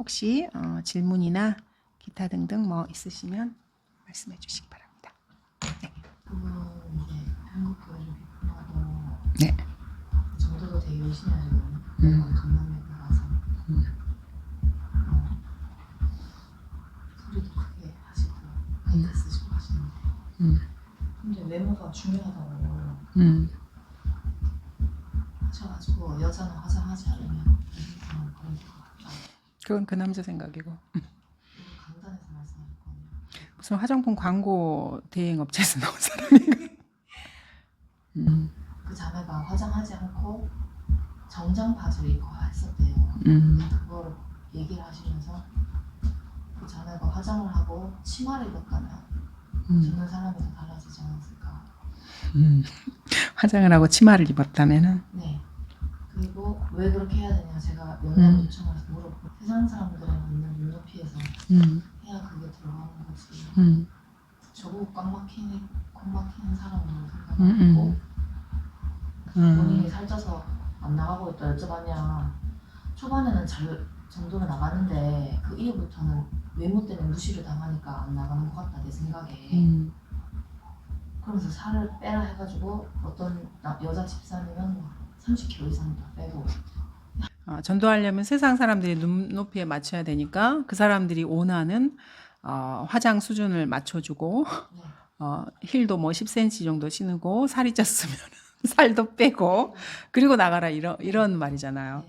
혹시 질문이나 기타 등등 뭐 있으시면 말씀해 주시기 바랍니다. 네. 그분 이제 한국 교회를 비판하고 네. 정도도 되게 열심히 하시거든요. 강남에 나가서 소리도 크게 하시고 마이크 쓰시고 하시는데 근데 외모가 중요하다고 하셔가지고 여자는 화장하지 않으면 그런 것 같다. 그건 그 남자 생각이고. 강단에서 말씀하셨거든요. 무슨 화장품 광고 대행 업체에서 나온 사람인가? 그 자매가 화장하지 않고 정장 바지를 입고 했었대요. 그걸 얘기를 하시면서 그 자매가 화장을 하고 치마를 입었다면 듣는 사람이 더 달라지지 않았을까. 화장을 하고 치마를 입었다면은. 네. 그리고 왜 그렇게 해야 되냐 제가 연락 요청을 해서 물어보고 세상 사람들은 있는 눈높이에서 해야 그게 들어가는 거지. 저보고 꽉 막히는 사람으로 생각하고 본인이 살쪄서 안 나가고 있다 여쭤봤냐. 초반에는 잘 정도로 나가는데 그 이후부터는 외모 때문에 무시를 당하니까 안 나가는 것 같다 내 생각에. 그러면서 살을 빼라 해가지고 어떤 여자 집사님은 30kg 이상 다 빼고. 전도하려면 세상 사람들이 눈높이에 맞춰야 되니까 그 사람들이 원하는 화장 수준을 맞춰주고 힐도 뭐 10cm 정도 신고 살이 쪘으면 살도 빼고 그리고 나가라 이런 말이잖아요.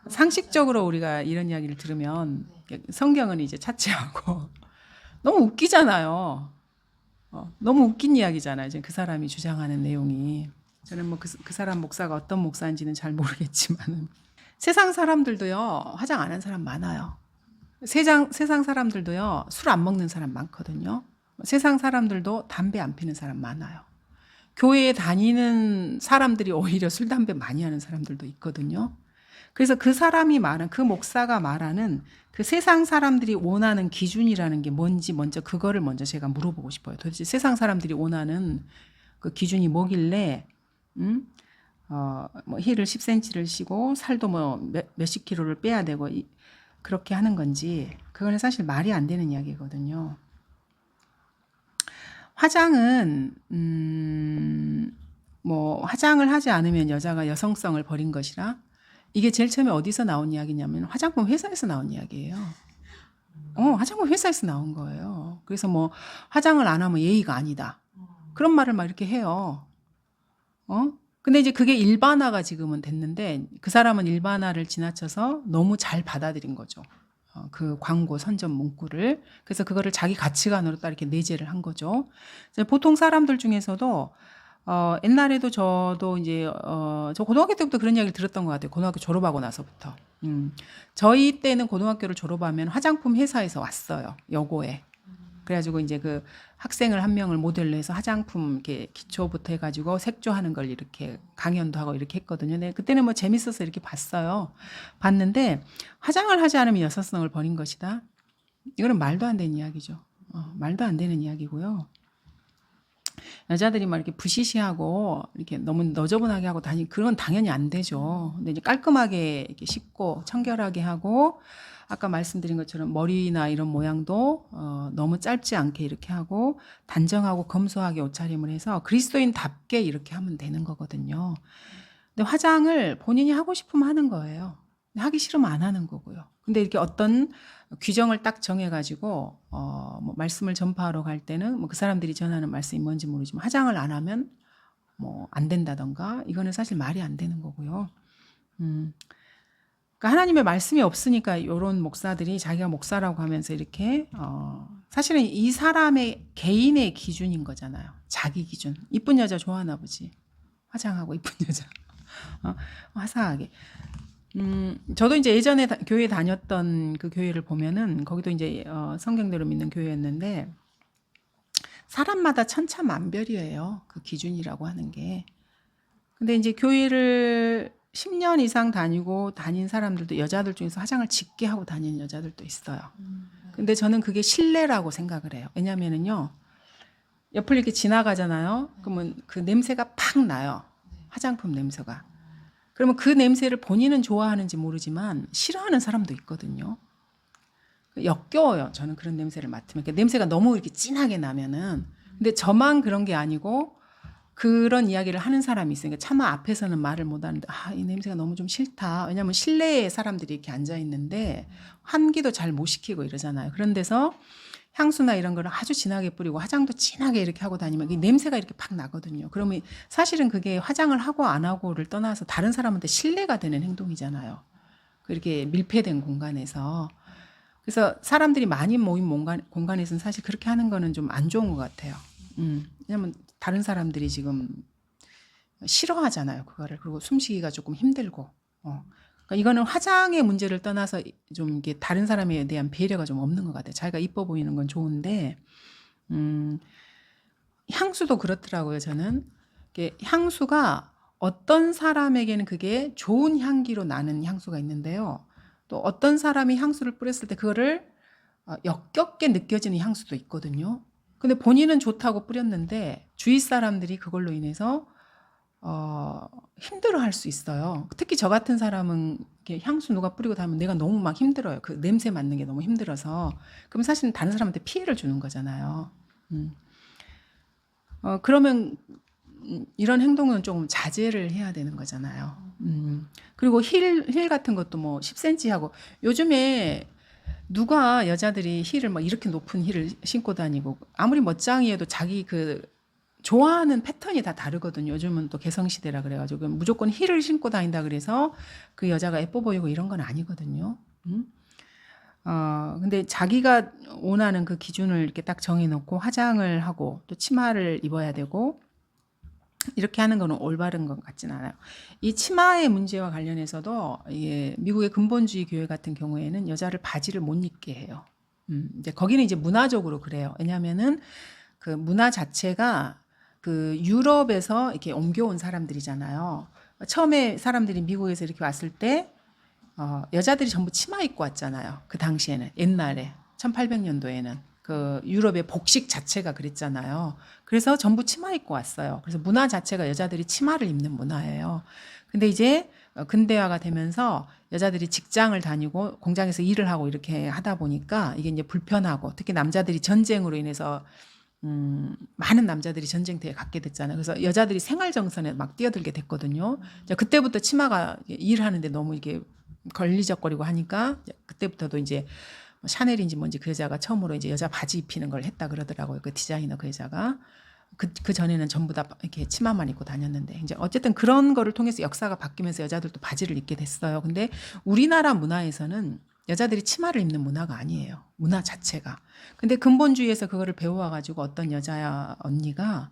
상식적으로 우리가 이런 이야기를 들으면 성경은 이제 차치하고 너무 웃기잖아요. 너무 웃긴 이야기잖아요. 이제 그 사람이 주장하는 내용이. 저는 뭐 그 사람 목사가 어떤 목사인지는 잘 모르겠지만 세상 사람들도요 화장 안 한 사람 많아요. 세상 사람들도요 술 안 먹는 사람 많거든요. 세상 사람들도 담배 안 피는 사람 많아요. 교회에 다니는 사람들이 오히려 술 담배 많이 하는 사람들도 있거든요. 그래서 그 사람이 말한 그 목사가 말하는 그 세상 사람들이 원하는 기준이라는 게 뭔지 그거를 먼저 제가 물어보고 싶어요. 도대체 세상 사람들이 원하는 그 기준이 뭐길래 뭐 힐을 10cm를 씌고 살도 뭐 몇십 킬로를 빼야 되고 그렇게 하는 건지 그거는 사실 말이 안 되는 이야기거든요. 화장은 뭐 화장을 하지 않으면 여자가 여성성을 버린 것이라 이게 제일 처음에 어디서 나온 이야기냐면 화장품 회사에서 나온 이야기예요. 화장품 회사에서 나온 거예요. 그래서 뭐 화장을 안 하면 예의가 아니다. 그런 말을 막 이렇게 해요. 근데 이제 그게 일반화가 지금은 됐는데 그 사람은 일반화를 지나쳐서 너무 잘 받아들인 거죠. 그 광고 선전 문구를. 그래서 그거를 자기 가치관으로 딱 이렇게 내재를 한 거죠. 보통 사람들 중에서도 옛날에도 저도 이제 저 고등학교 때부터 그런 이야기를 들었던 것 같아요. 고등학교 졸업하고 나서부터. 저희 때는 고등학교를 졸업하면 화장품 회사에서 왔어요. 여고에. 그래가지고 이제 그 학생을 한 명을 모델로 해서 화장품 이렇게 기초부터 해가지고 색조하는 걸 이렇게 강연도 하고 이렇게 했거든요. 근데 그때는 뭐 재밌어서 이렇게 봤어요. 봤는데 화장을 하지 않으면 여성성을 버린 것이다. 이거는 말도 안 되는 이야기죠. 말도 안 되는 이야기고요. 여자들이 막 이렇게 부시시하고 이렇게 너무 너저분하게 하고 그건 당연히 안 되죠. 근데 이제 깔끔하게 이렇게 씻고 청결하게 하고 아까 말씀드린 것처럼 머리나 이런 모양도 너무 짧지 않게 이렇게 하고 단정하고 검소하게 옷차림을 해서 그리스도인답게 이렇게 하면 되는 거거든요. 근데 화장을 본인이 하고 싶으면 하는 거예요. 하기 싫으면 안 하는 거고요. 근데 이렇게 어떤 규정을 딱 정해가지고 뭐 말씀을 전파하러 갈 때는 뭐 그 사람들이 전하는 말씀이 뭔지 모르지만 화장을 안 하면 뭐 안 된다던가 이거는 사실 말이 안 되는 거고요. 그러니까 하나님의 말씀이 없으니까 이런 목사들이 자기가 목사라고 하면서 이렇게 사실은 이 사람의 개인의 기준인 거잖아요. 자기 기준. 이쁜 여자 좋아하나 보지. 화장하고 이쁜 여자. 화사하게. 저도 이제 예전에 교회 다녔던 그 교회를 보면은 거기도 이제 성경대로 믿는 교회였는데 사람마다 천차만별이에요. 그 기준이라고 하는 게. 근데 이제 교회를 10년 이상 다닌 사람들도 여자들 중에서 화장을 짙게 하고 다니는 여자들도 있어요. 근데 저는 그게 신뢰라고 생각을 해요. 왜냐면은요. 옆을 이렇게 지나가잖아요. 그러면 그 냄새가 팍 나요. 화장품 냄새가. 그러면 그 냄새를 본인은 좋아하는지 모르지만 싫어하는 사람도 있거든요. 역겨워요. 저는 그런 냄새를 맡으면. 그러니까 냄새가 너무 이렇게 진하게 나면은. 근데 저만 그런 게 아니고 그런 이야기를 하는 사람이 있으니까 차마 앞에서는 말을 못 하는데 이 냄새가 너무 좀 싫다. 왜냐하면 실내에 사람들이 이렇게 앉아 있는데 환기도 잘 못 시키고 이러잖아요. 그런 데서 향수나 이런 거를 아주 진하게 뿌리고 화장도 진하게 이렇게 하고 다니면 이 냄새가 이렇게 팍 나거든요. 그러면 사실은 그게 화장을 하고 안 하고를 떠나서 다른 사람한테 신뢰가 되는 행동이잖아요. 그렇게 밀폐된 공간에서. 그래서 사람들이 많이 모인 공간에서는 사실 그렇게 하는 거는 좀 안 좋은 것 같아요. 왜냐면 다른 사람들이 지금 싫어하잖아요. 그거를. 그리고 숨쉬기가 조금 힘들고. 그러니까 이거는 화장의 문제를 떠나서 좀 이게 다른 사람에 대한 배려가 좀 없는 것 같아요. 자기가 이뻐 보이는 건 좋은데, 향수도 그렇더라고요. 저는 이게 향수가 어떤 사람에게는 그게 좋은 향기로 나는 향수가 있는데요. 또 어떤 사람이 향수를 뿌렸을 때 그거를 역겹게 느껴지는 향수도 있거든요. 근데 본인은 좋다고 뿌렸는데 주위 사람들이 그걸로 인해서 힘들어할 수 있어요. 특히 저 같은 사람은 이렇게 향수 누가 뿌리고 다니면 내가 너무 막 힘들어요. 그 냄새 맡는 게 너무 힘들어서. 그럼 사실은 다른 사람한테 피해를 주는 거잖아요. 그러면 이런 행동은 조금 자제를 해야 되는 거잖아요. 그리고 힐 같은 것도 뭐 10cm 하고 요즘에 누가 여자들이 힐을 막 이렇게 높은 힐을 신고 다니고 아무리 멋쟁이해도 자기 그 좋아하는 패턴이 다 다르거든요. 요즘은 또 개성시대라 그래가지고 무조건 힐을 신고 다닌다 그래서 그 여자가 예뻐 보이고 이런 건 아니거든요. 근데 자기가 원하는 그 기준을 이렇게 딱 정해놓고 화장을 하고 또 치마를 입어야 되고 이렇게 하는 거는 올바른 것 같지는 않아요. 이 치마의 문제와 관련해서도 미국의 근본주의 교회 같은 경우에는 여자를 바지를 못 입게 해요. 이제 거기는 이제 문화적으로 그래요. 왜냐하면은 그 문화 자체가 그 유럽에서 이렇게 옮겨온 사람들이잖아요. 처음에 사람들이 미국에서 이렇게 왔을 때 여자들이 전부 치마 입고 왔잖아요. 그 당시에는 옛날에 1800년도에는 그 유럽의 복식 자체가 그랬잖아요. 그래서 전부 치마 입고 왔어요. 그래서 문화 자체가 여자들이 치마를 입는 문화예요. 근데 이제 근대화가 되면서 여자들이 직장을 다니고 공장에서 일을 하고 이렇게 하다 보니까 이게 이제 불편하고 특히 남자들이 전쟁으로 인해서 많은 남자들이 전쟁터에 갔게 됐잖아요. 그래서 여자들이 생활정선에 막 뛰어들게 됐거든요. 그때부터 치마가 일하는데 너무 이게 걸리적거리고 하니까 그때부터도 이제 샤넬인지 뭔지 그 여자가 처음으로 이제 여자 바지 입히는 걸 했다 그러더라고요. 그 디자이너 그 여자가. 그 전에는 전부 다 이렇게 치마만 입고 다녔는데 이제 어쨌든 그런 거를 통해서 역사가 바뀌면서 여자들도 바지를 입게 됐어요. 근데 우리나라 문화에서는 여자들이 치마를 입는 문화가 아니에요. 문화 자체가. 근데 근본주의에서 그거를 배워와 가지고 어떤 여자 언니가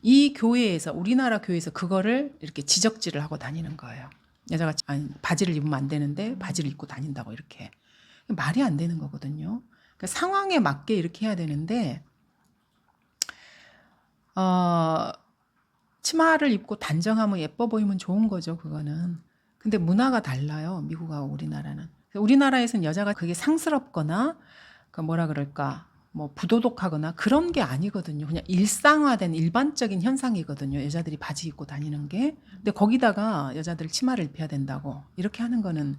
이 교회에서 우리나라 교회에서 그거를 이렇게 지적질을 하고 다니는 거예요. 여자가 바지를 입으면 안 되는데 바지를 입고 다닌다고 이렇게. 말이 안 되는 거거든요. 그러니까 상황에 맞게 이렇게 해야 되는데 치마를 입고 단정하면 예뻐 보이면 좋은 거죠. 그거는. 근데 문화가 달라요. 미국하고 우리나라는. 우리나라에서는 여자가 그게 상스럽거나 그 뭐라 그럴까 뭐 부도덕하거나 그런 게 아니거든요. 그냥 일상화된 일반적인 현상이거든요. 여자들이 바지 입고 다니는 게. 근데 거기다가 여자들 치마를 입혀야 된다고 이렇게 하는 거는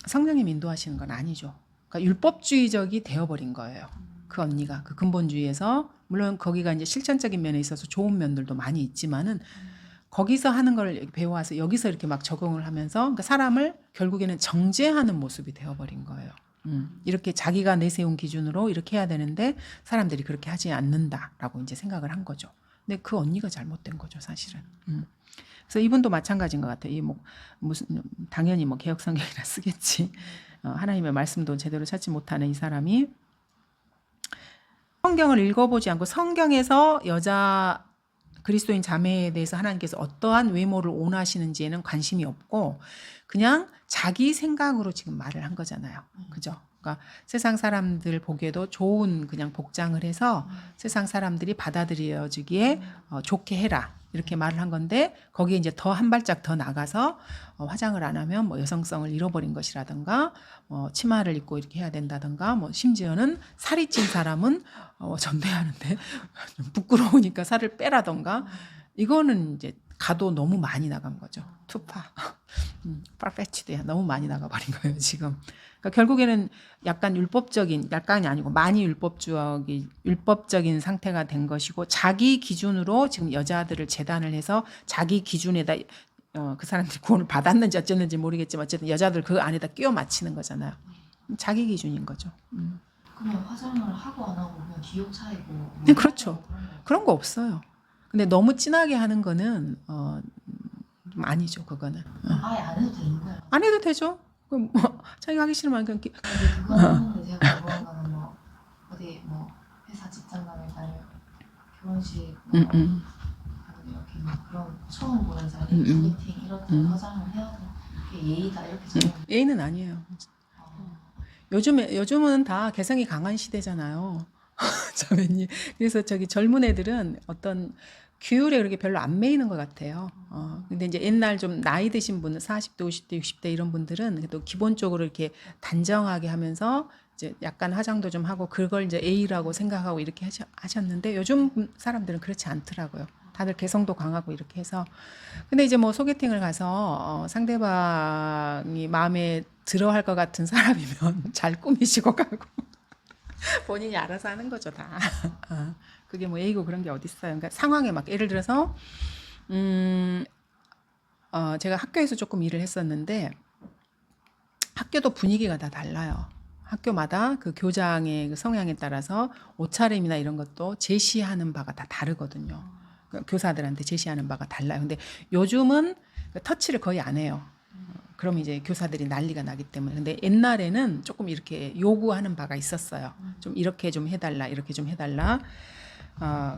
성령님 인도하시는 건 아니죠. 그러니까 율법주의적이 되어버린 거예요. 그 언니가 그 근본주의에서 물론 거기가 이제 실천적인 면에 있어서 좋은 면들도 많이 있지만은 거기서 하는 걸 배워와서 여기서 이렇게 막 적용을 하면서 그러니까 사람을 결국에는 정죄하는 모습이 되어버린 거예요. 이렇게 자기가 내세운 기준으로 이렇게 해야 되는데 사람들이 그렇게 하지 않는다라고 이제 생각을 한 거죠. 근데 그 언니가 잘못된 거죠, 사실은. 그래서 이분도 마찬가지인 것 같아요. 이 뭐 무슨 당연히 뭐 개혁 성경이나 쓰겠지. 하나님의 말씀도 제대로 찾지 못하는 이 사람이 성경을 읽어보지 않고 성경에서 여자 그리스도인 자매에 대해서 하나님께서 어떠한 외모를 원하시는지에는 관심이 없고 그냥 자기 생각으로 지금 말을 한 거잖아요. 그죠? 그러니까 세상 사람들 보기에도 좋은 그냥 복장을 해서 세상 사람들이 받아들여지기에 좋게 해라. 이렇게 말을 한 건데 거기에 이제 더 한 발짝 더 나가서 화장을 안 하면 뭐 여성성을 잃어버린 것이라든가 치마를 입고 이렇게 해야 된다든가 뭐 심지어는 살이 찐 사람은 전도하는데 부끄러우니까 살을 빼라든가 이거는 이제 가도 너무 많이 나간 거죠. 투파, 파페치드야 너무 많이 나가버린 거예요 지금. 그러니까 결국에는 약간 율법적인, 약간이 아니고 많이 율법적인 상태가 된 것이고, 자기 기준으로 지금 여자들을 재단을 해서 자기 기준에다 그 사람들이 구원을 받았는지 어쨌는지 모르겠지만 어쨌든 여자들 그 안에다 끼워 맞히는 거잖아요. 자기 기준인 거죠. 그러면 화장을 하고 안 하고 그냥 기호 차이고 뭐 네, 그렇죠. 그런 거. 그런 거 없어요. 근데 너무 진하게 하는 거는 좀 아니죠. 그거는 아예 안 해도 되는 거예요. 안 해도 되죠. 그럼 뭐 자기가 하기 싫으면 그냥 근데 그거는 하는데 제가 궁금한 거는 뭐 어디 뭐 회사 직장 가면 아니면 결혼식 뭐 아니면 이렇게 뭐 그런 처음 보는 자리 소개팅 이럴 때 화장을 해야 돼. 그게 예의다 이렇게 생각해요. 예의는 아니에요. 요즘은 다 개성이 강한 시대잖아요. 자매님. 그래서 저기 젊은 애들은 어떤 규율에 그렇게 별로 안 매이는 것 같아요. 근데 이제 옛날 좀 나이 드신 분들, 40대, 50대, 60대 이런 분들은 그래도 기본적으로 이렇게 단정하게 하면서 이제 약간 화장도 좀 하고 그걸 이제 A라고 생각하고 이렇게 하셨는데 요즘 사람들은 그렇지 않더라고요. 다들 개성도 강하고 이렇게 해서. 근데 이제 뭐 소개팅을 가서 상대방이 마음에 들어 할 것 같은 사람이면 잘 꾸미시고 가고 본인이 알아서 하는 거죠, 다. 그게 뭐 A고 그런 게 어딨어요. 그러니까 상황에 막 예를 들어서 제가 학교에서 조금 일을 했었는데 학교도 분위기가 다 달라요. 학교마다 그 교장의 그 성향에 따라서 옷차림이나 이런 것도 제시하는 바가 다 다르거든요. 그러니까 교사들한테 제시하는 바가 달라요. 근데 요즘은 터치를 거의 안 해요. 그럼 이제 교사들이 난리가 나기 때문에. 근데 옛날에는 조금 이렇게 요구하는 바가 있었어요. 좀 이렇게 좀 해달라, 이렇게 좀 해달라.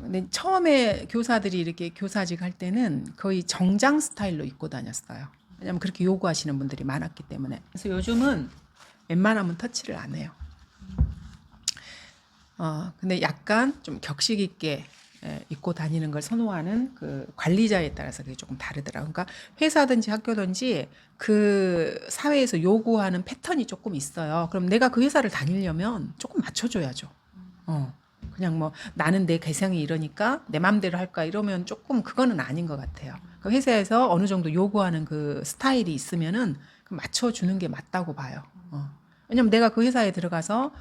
근데 처음에 교사들이 이렇게 교사직 할 때는 거의 정장 스타일로 입고 다녔어요. 왜냐면 그렇게 요구하시는 분들이 많았기 때문에. 그래서 요즘은 웬만하면 터치를 안 해요. 근데 약간 좀 격식 있게 입고 다니는 걸 선호하는 그 관리자에 따라서 그게 조금 다르더라고요. 그러니까 회사든지 학교든지 그 사회에서 요구하는 패턴이 조금 있어요. 그럼 내가 그 회사를 다니려면 조금 맞춰줘야죠. 그냥 뭐 나는 내 개성이 이러니까 내 맘대로 할까 이러면 조금 그거는 아닌 것 같아요. 그 회사에서 어느 정도 요구하는 그 스타일이 있으면은 맞춰주는 게 맞다고 봐요. 왜냐면 내가 그 회사에 들어가서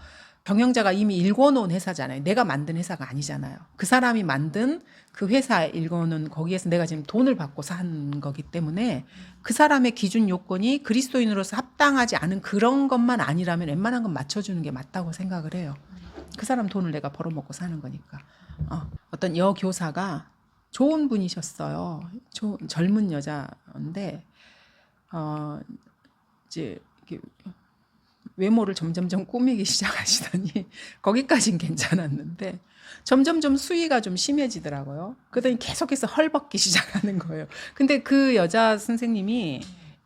경영자가 이미 일궈놓은 회사잖아요. 내가 만든 회사가 아니잖아요. 그 사람이 만든 그 회사에 일궈놓은 거기에서 내가 지금 돈을 받고 산 거기 때문에 그 사람의 기준 요건이 그리스도인으로서 합당하지 않은 그런 것만 아니라면 웬만한 건 맞춰주는 게 맞다고 생각을 해요. 그 사람 돈을 내가 벌어먹고 사는 거니까. 어떤 여교사가 좋은 분이셨어요. 젊은 여자인데 이제 이렇게 외모를 점점점 꾸미기 시작하시더니 거기까진 괜찮았는데 점점점 수위가 좀 심해지더라고요. 그러더니 계속해서 헐벗기 시작하는 거예요. 근데 그 여자 선생님이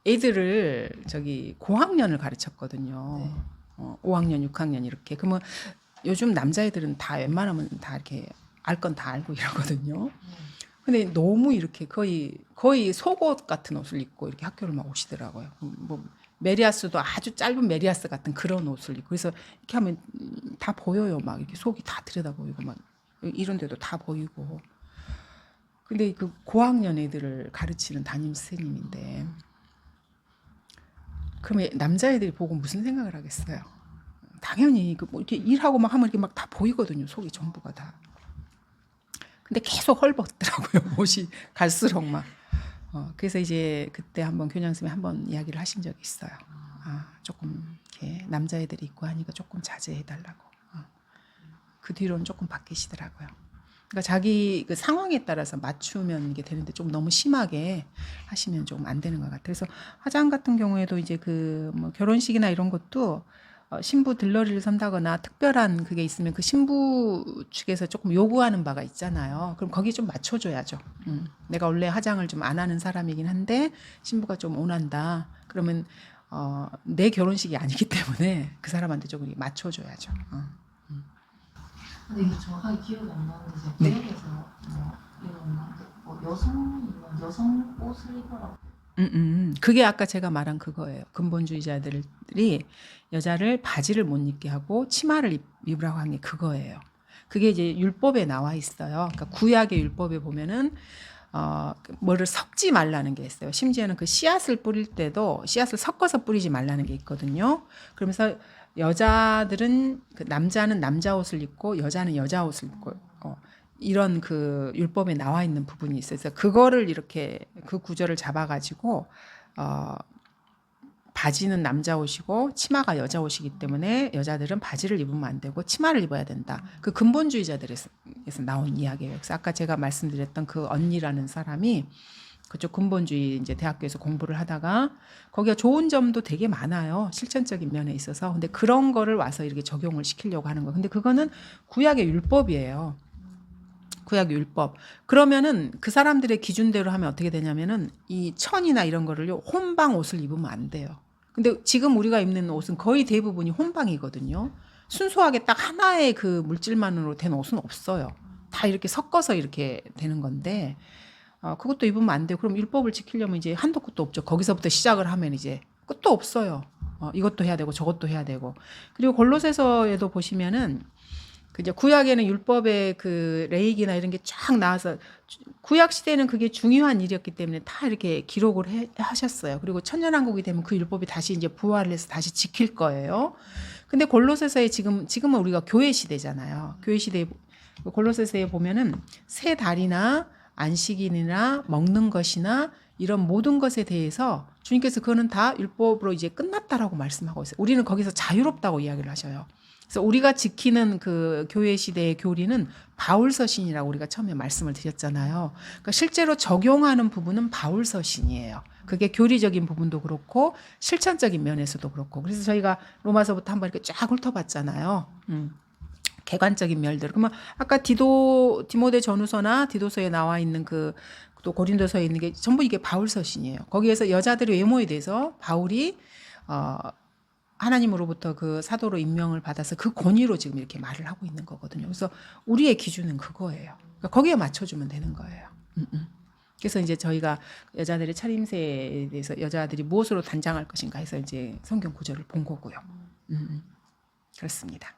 애들을 저기 고학년을 가르쳤거든요. 네. 5학년, 6학년 이렇게. 그러면 요즘 남자애들은 다 웬만하면 다 이렇게 알 건 다 알고 이러거든요. 근데 너무 이렇게 거의 속옷 같은 옷을 입고 이렇게 학교를 막 오시더라고요. 뭐 메리아스도 아주 짧은 메리아스 같은 그런 옷을 입고 그래서 이렇게 하면 다 보여요. 막 이렇게 속이 다 들여다 보이고 막 이런 데도 다 보이고. 근데 그 고학년 애들을 가르치는 담임 선생님인데 그러면 남자애들이 보고 무슨 생각을 하겠어요? 당연히 그 뭐 이렇게 일하고 막 하면 이렇게 막 다 보이거든요. 속이 전부가 다. 근데 계속 헐벗더라고요. 옷이 갈수록 막. 그래서 이제 그때 한번 교장선생님이 한번 이야기를 하신 적이 있어요. 조금 이렇게 남자애들이 있고 하니까 조금 자제해달라고. 그 뒤로는 조금 바뀌시더라고요. 그러니까 자기 그 상황에 따라서 맞추면 이게 되는데 좀 너무 심하게 하시면 좀 안 되는 것 같아요. 그래서 화장 같은 경우에도 이제 그 뭐 결혼식이나 이런 것도 신부 들러리를 선다거나 특별한 그게 있으면 그 신부 측에서 조금 요구하는 바가 있잖아요. 그럼 거기 좀 맞춰줘야죠. 내가 원래 화장을 좀 안 하는 사람이긴 한데 신부가 좀 원한다. 그러면 내 결혼식이 아니기 때문에 그 사람한테 조금 맞춰줘야죠. 근데 이게 정확하게 기억이 안 나는데 제가 네. 기억에서 뭐 이런 뭐 여성 옷을 입어라. 그게 아까 제가 말한 그거예요. 근본주의자들이 여자를 바지를 못 입게 하고 치마를 입으라고 한 게 그거예요. 그게 이제 율법에 나와 있어요. 그러니까 구약의 율법에 보면은 뭐를 섞지 말라는 게 있어요. 심지어는 그 씨앗을 뿌릴 때도 씨앗을 섞어서 뿌리지 말라는 게 있거든요. 그러면서 여자들은 그 남자는 남자 옷을 입고 여자는 여자 옷을 입고 이런 그 율법에 나와 있는 부분이 있어요. 그래서 그거를 이렇게 그 구절을 잡아가지고 바지는 남자 옷이고 치마가 여자 옷이기 때문에 여자들은 바지를 입으면 안 되고 치마를 입어야 된다. 그 근본주의자들에서 나온 이야기예요. 그래서 아까 제가 말씀드렸던 그 언니라는 사람이 그쪽 근본주의 이제 대학교에서 공부를 하다가 거기가 좋은 점도 되게 많아요. 실천적인 면에 있어서. 근데 그런 거를 와서 이렇게 적용을 시키려고 하는 거. 근데 그거는 구약의 율법이에요. 구약의 율법. 그러면은 그 사람들의 기준대로 하면 어떻게 되냐면은 이 천이나 이런 거를요, 혼방 옷을 입으면 안 돼요. 근데 지금 우리가 입는 옷은 거의 대부분이 혼방이거든요. 순수하게 딱 하나의 그 물질만으로 된 옷은 없어요. 다 이렇게 섞어서 이렇게 되는 건데, 그것도 입으면 안 돼요. 그럼 율법을 지키려면 이제 한도 끝도 없죠. 거기서부터 시작을 하면 이제 끝도 없어요. 이것도 해야 되고 저것도 해야 되고. 그리고 골로새서에도 보시면은 그 이제 구약에는 율법의 그 레이기나 이런 게 쫙 나와서 구약 시대는 그게 중요한 일이었기 때문에 다 이렇게 기록을 하셨어요. 그리고 천년왕국이 되면 그 율법이 다시 이제 부활을 해서 다시 지킬 거예요. 근데 골로새서에 지금은 우리가 교회 시대잖아요. 교회 시대에 골로새서에 보면은 세 달이나 안식일이나 먹는 것이나 이런 모든 것에 대해서 주님께서 그거는 다 율법으로 이제 끝났다라고 말씀하고 있어요. 우리는 거기서 자유롭다고 이야기를 하셔요. 그래서 우리가 지키는 그 교회 시대의 교리는 바울서신이라고 우리가 처음에 말씀을 드렸잖아요. 그러니까 실제로 적용하는 부분은 바울서신이에요. 그게 교리적인 부분도 그렇고 실천적인 면에서도 그렇고. 그래서 저희가 로마서부터 한번 이렇게 쫙 훑어봤잖아요. 객관적인 면들. 그러면 아까 디모데 전후서나 디도서에 나와 있는 또 고린도서에 있는 게 전부 이게 바울서신이에요. 거기에서 여자들의 외모에 대해서 바울이 하나님으로부터 그 사도로 임명을 받아서 그 권위로 지금 이렇게 말을 하고 있는 거거든요. 그래서 우리의 기준은 그거예요. 그러니까 거기에 맞춰주면 되는 거예요. 그래서 이제 저희가 여자들의 차림새에 대해서 여자들이 무엇으로 단장할 것인가 해서 이제 성경 구절을 본 거고요. 그렇습니다.